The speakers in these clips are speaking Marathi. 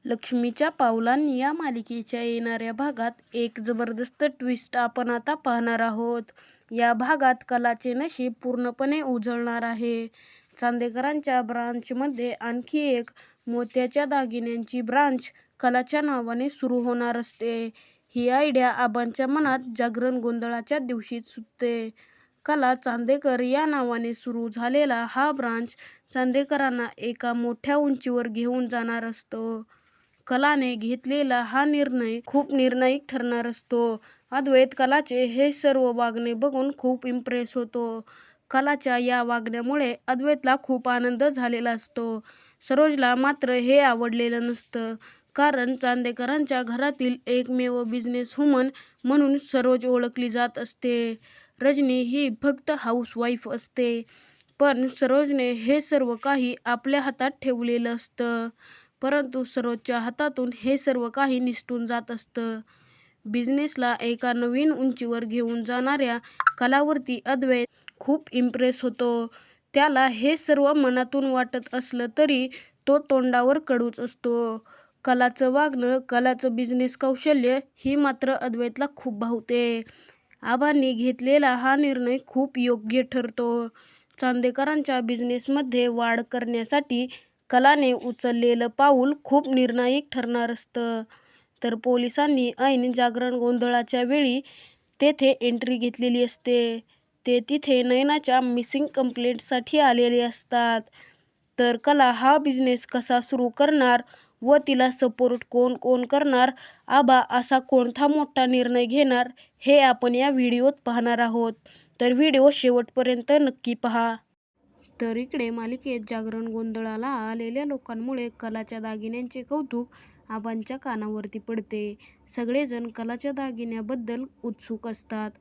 लक्ष्मीच्या पावलांनी या मालिकेच्या येणाऱ्या भागात एक जबरदस्त ट्विस्ट आपण आता पाहणार आहोत. या भागात कलाचे नशीब पूर्णपणे उजळणार आहे. चांदेकरांच्या ब्रांचमध्ये आणखी एक मोत्याच्या दागिन्यांची ब्रांच कलाच्या नावाने सुरू होणार असते. ही आयडिया आबांच्या मनात जागरण गोंधळाच्या दिवशीच सुचते. कला चांदेकर या नावाने सुरू झालेला हा ब्रांच चांदेकरांना एका मोठ्या उंचीवर घेऊन जाणार असतो. कलाने घेतलेला हा निर्णय खूप निर्णायक ठरणार असतो. अद्वैत कलाचे हे सर्व वागणे बघून खूप इम्प्रेस होतो. कलाच्या या वागण्यामुळे अद्वैतला खूप आनंद झालेला असतो. सरोजला मात्र हे आवडलेलं नसतं, कारण चांदेकरांच्या घरातील एकमेव बिझनेसवुमन म्हणून सरोज ओळखली जात असते. रजनी ही फक्त हाऊसवाईफ असते, पण सरोजने हे सर्व काही आपल्या हातात ठेवलेलं असतं. परंतु सरोजच्या हातातून हे सर्व काही निसटून जात असतं. बिझनेसला एका नवीन उंचीवर घेऊन जाणाऱ्या कलावरती अद्वैत खूप इम्प्रेस होतो. त्याला हे सर्व मनातून वाटत असलं तरी तो तोंडावर कडूच असतो. कलाचं वागणं, कलाचं बिझनेस कौशल्य ही मात्र अद्वैतला खूप भावते. आबांनी घेतलेला हा निर्णय खूप योग्य ठरतो. चांदेकरांच्या बिझनेसमध्ये वाढ करण्यासाठी कलाने उचललेलं पाऊल खूप निर्णायक ठरणार असतं. तर पोलिसांनी ऐन जागरण गोंधळाच्या वेळी तेथे एंट्री घेतलेली असते. ते तिथे नयनाच्या मिसिंग कंप्लेंटसाठी आलेले असतात. तर कला हा बिझनेस कसा सुरू करणार व तिला सपोर्ट कोण कोण करणार, आबा असा कोणता मोठा निर्णय घेणार, हे आपण या व्हिडिओत पाहणार आहोत. तर व्हिडिओ शेवटपर्यंत नक्की पहा. तर इकडे मालिकेत जागरण गोंधळाला आलेल्या लोकांमुळे कलाच्या दागिन्यांचे कौतुक आबांच्या कानावरती पडते. सगळेजण कलाच्या दागिन्याबद्दल उत्सुक असतात.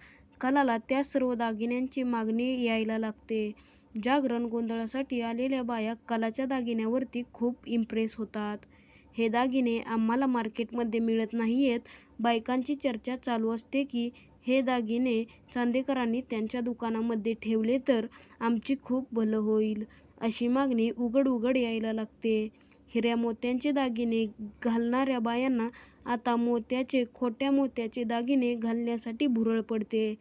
कलाला त्या सर्व दागिन्यांची मागणी यायला लागते. जागरण गोंधळासाठी आलेल्या बाया कलाच्या दागिन्यावरती खूप इम्प्रेस होतात. हे दागिने आम्हाला मार्केटमध्ये मिळत नाहीयेत. बायकांची चर्चा चालू असते की हे दागिने चांदेकरांनी त्यांच्या दुकानामध्ये ठेवले तर आमची खूप भलं होईल, अशी मागणी उघड यायला लागते. हिऱ्या मोत्यांचे दागिने घालणाऱ्या बायांना आता खोट्या मोत्याचे दागिने घालण्यासाठी भुरळ पडते.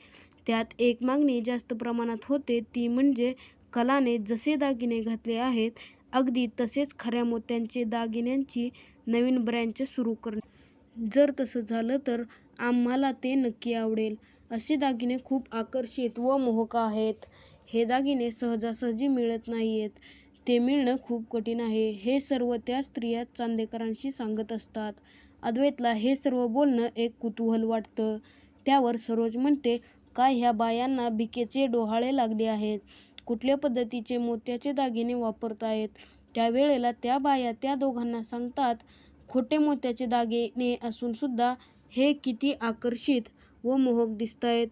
त्यात एक मागणी जास्त प्रमाणात होते, ती म्हणजे कलाने जसे दागिने घातले आहेत अगदी तसेच खऱ्या मोत्यांचे दागिन्यांची नवीन ब्रँच सुरू करणे. जर तसं झालं तर आम्हाला ते नक्की आवडेल. असे दागिने खूप आकर्षित व मोहक आहेत. हे दागिने सहजासहजी मिळत नाहीयेत. ते मिळणं खूप कठीण आहे. हे सर्व त्या स्त्रिया चांदेकरांशी सांगत असतात. अद्वैतला हे सर्व बोलणं एक कुतूहल वाटतं. त्यावर सरोज म्हणते, काय ह्या बायांना भिकेचे डोहाळे लागले आहेत? कुठल्या पद्धतीचे मोत्याचे दागिने वापरतायत? त्यावेळेला त्या बाया त्या दोघांना सांगतात, खोटे मोत्याचे दागिने असून सुद्धा हे किती आकर्षित व मोहक दिसतायत,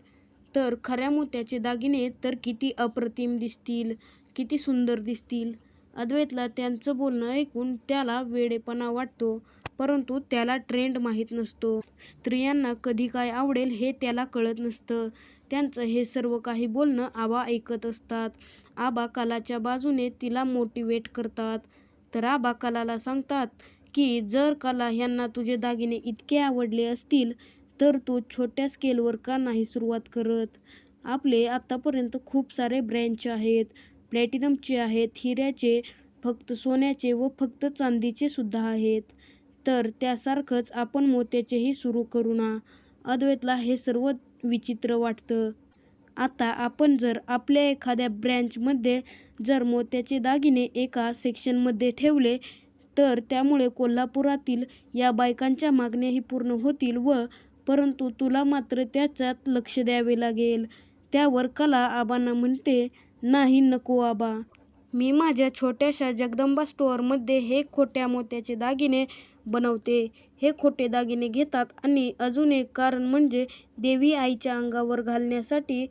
तर खऱ्या मोत्याचे दागिने तर किती अप्रतिम दिसतील, किती सुंदर दिसतील. अद्वैतला त्यांचं बोलणं ऐकून त्याला वेडेपणा वाटतो, परंतु त्याला ट्रेंड माहीत नसतो. स्त्रियांना कधी काय आवडेल हे त्याला कळत नसतं. त्यांचं हे सर्व काही बोलणं आबा ऐकत असतात. आबा कलाच्या बाजूने तिला मोटिवेट करतात. तर आबा कलाला सांगतात की जर कला ह्यांना तुझे दागिने इतके आवडले असतील तर तू छोट्या स्केलवर का नाही सुरुवात करत? आपले आतापर्यंत खूप सारे ब्रँच आहेत. प्लॅटिनमचे आहेत, हिऱ्याचे, फक्त सोन्याचे व फक्त चांदीचे सुद्धा आहेत. तर त्यासारखंच आपण मोत्याचेही सुरू करू ना. अद्वैतला हे सर्व विचित्र वाटतं. आता आपण जर आपल्या एखाद्या ब्रँचमध्ये जर मोत्याचे दागिने एका सेक्शनमध्ये ठेवले तर त्यामुळे कोल्हापुरातील या बायकांच्या मागण्याही पूर्ण होतील परंतु तुला मात्र त्याच्यात लक्ष द्यावे लागेल. त्यावर कला आबांना म्हणते, नाही नको आबा. मी माझ्या छोट्याशा जगदंबा स्टोअरमध्ये हे खोट्या मोत्याचे दागिने बनवते. हे खोटे दागिने घेतात आणि अजून एक कारण म्हणजे देवी आईच्या अंगावर घालण्यासाठी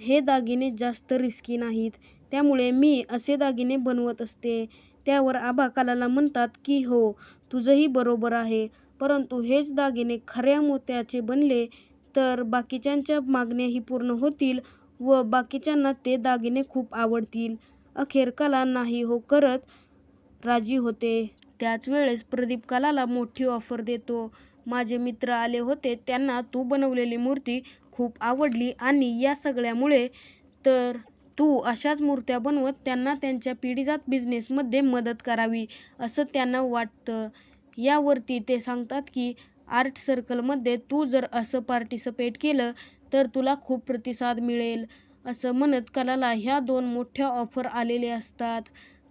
हे दागिने जास्त रिस्की नाहीत. त्यामुळे मी असे दागिने बनवत असते. त्यावर आबा कलाला म्हणतात की हो, तुझंही बरोबर आहे, परंतु हेच दागिने खऱ्या मोत्याचे बनले तर बाकीच्यांच्या मागण्याही पूर्ण होतील व बाकीच्यांना ते दागिने खूप आवडतील. अखेर कला नाही हो करत राजी होते. त्याच वेळेस प्रदीप कलाला मोठी ऑफर देतो. माझे मित्र आले होते, त्यांना तू बनवलेली मूर्ती खूप आवडली आणि या सगळ्यामुळे तर तू अशाच मूर्त्या बनवत त्यांना त्यांच्या पिढीजात बिझनेसमध्ये मदत करावी असं त्यांना वाटतं. यावरती ते सांगतात की आर्ट सर्कलमध्ये तू जर असं पार्टिसिपेट केलं तर तुला खूप प्रतिसाद मिळेल. असं म्हणत कलाला ह्या 2 मोठ्या ऑफर आलेले असतात.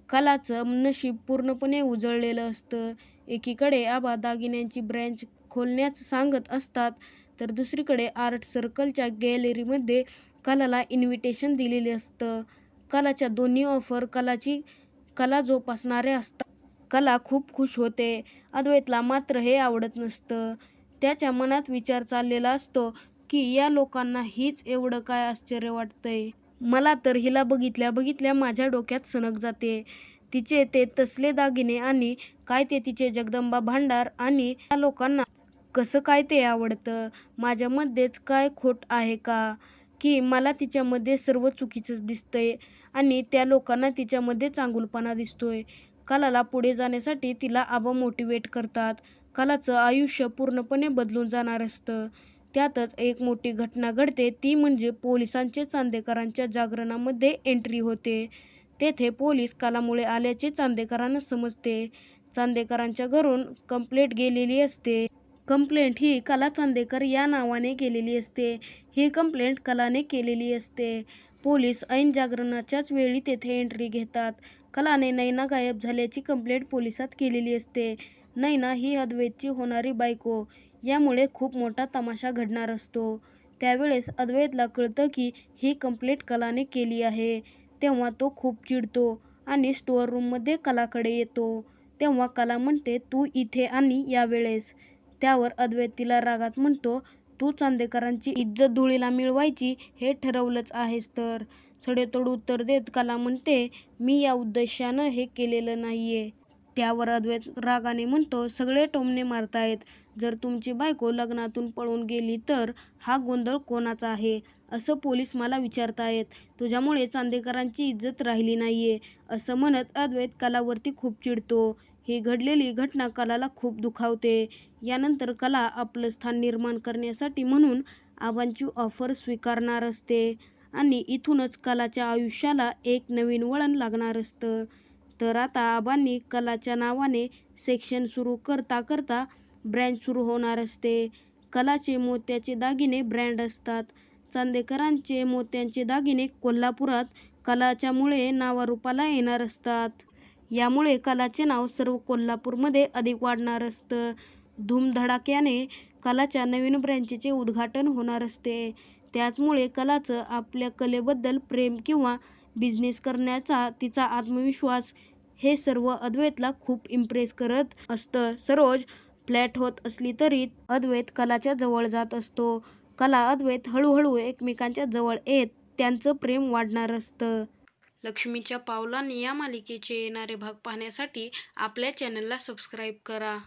कलाचं नशीब पूर्णपणे उजळलेलं असतं. एकीकडे आबा दागिन्यांची ब्रँच खोलण्याचं सांगत असतात, तर दुसरीकडे आर्ट सर्कलच्या गॅलरीमध्ये कलाला इन्व्हिटेशन दिलेले असतं. कलाच्या दोन्ही ऑफर कला जोपासणाऱ्या असतात. कला खूप खुश होते. अद्वैतला मात्र हे आवडत नसतं. त्याच्या मनात विचार चाललेला असतो की या लोकांना हीच एवढं काय आश्चर्य वाटतंय. मला तर हिला बघितल्या बघितल्या माझ्या डोक्यात सनक जाते. तिचे ते तसले दागिने आणि काय ते तिचे जगदंबा भांडार आणि या लोकांना कसं काय ते आवडतं. माझ्यामध्येच काय खोट आहे का, की मला तिच्यामध्ये सर्व चुकीचंच दिसतंय आणि त्या लोकांना तिच्यामध्ये चांगुलपणा दिसतोय. कलाला पुढे जाण्यासाठी तिला आबा मोटिवेट करतात. कलाचं आयुष्य पूर्णपणे बदलून जाणार असतं. त्यातच एक मोठी घटना घडते, ती म्हणजे पोलिसांचे चांदेकरांच्या जागरणामध्ये एंट्री होते. तेथे पोलीस कलामुळे आल्याचे चांदेकरांना समजते. चांदेकरांच्या घरून कंप्लेंट गेलेली असते. कंप्लेंट ही कला चांदेकर या नावाने केलेली असते. ही कंप्लेंट कलाने केलेली असते. पोलीस ऐन जागरणाच्याच वेळी तेथे एंट्री घेतात. कलाने नैना गायब झाल्याची कंप्लेंट पोलिसात केलेली असते. नैना ही अद्वैतची होणारी बायको. यामुळे खूप मोठा तमाशा घडणार असतो. त्यावेळेस अद्वैतला कळतं की ही कंप्लेंट कलाने केली आहे. तेव्हा तो खूप चिडतो आणि स्टोअर रूममध्ये कलाकडे येतो. तेव्हा कला म्हणते, तू इथे आणि यावेळेस. त्यावर अद्वैत तिला रागात म्हणतो, तू चांदेकरांची इज्जत धुळीला मिळवायची हे ठरवलंच आहेस तर. सडेतोड उत्तर देत कला म्हणते, मी या उद्देशानं हे केलेलं नाहीये. त्यावर अद्वैत रागाने म्हणतो, सगळे टोमणे मारतायत. जर तुमची बायको लग्नातून पळून गेली तर हा गोंधळ कोणाचा आहे असं पोलीस मला विचारतायत. तुझ्यामुळे चांदेकरांची इज्जत राहिली नाहीये असं म्हणत अद्वैत कलावरती खूप चिडतो. ही घडलेली घटना कलाला खूप दुखावते. यानंतर कला आपलं स्थान निर्माण करण्यासाठी म्हणून आबांची ऑफर स्वीकारणार असते आणि इथूनच कलाच्या आयुष्याला एक नवीन वळण लागणार असतं. तर आता आबांनी कलाच्या नावाने सेक्शन सुरू करता करता ब्रँच सुरू होणार असते. कलाचे मोत्याचे दागिने ब्रँड असतात. चांदेकरांचे मोत्यांचे दागिने कोल्हापुरात कलाच्यामुळे नावारूपाला येणार असतात. यामुळे कलाचे नाव सर्व कोल्हापूरमध्ये अधिक वाढणार असतं. धूमधडाक्याने कलाच्या नवीन ब्रँचचे उद्घाटन होणार असते. त्याचमुळे कलाचं आपल्या कलेबद्दल प्रेम किंवा बिझनेस करण्याचा तिचा आत्मविश्वास हे सर्व अद्वैतला खूप इम्प्रेस करत असतं. सरोज फ्लॅट होत असली तरी अद्वैत कलाच्या जवळ जात असतो. कला अद्वैत हळूहळू एकमेकांच्या जवळ येत त्यांचं प्रेम वाढणार असतं. लक्ष्मीच्या पावलांनी या मालिकेचे येणारे भाग पाहण्यासाठी आपल्या चॅनलला सबस्क्राईब करा.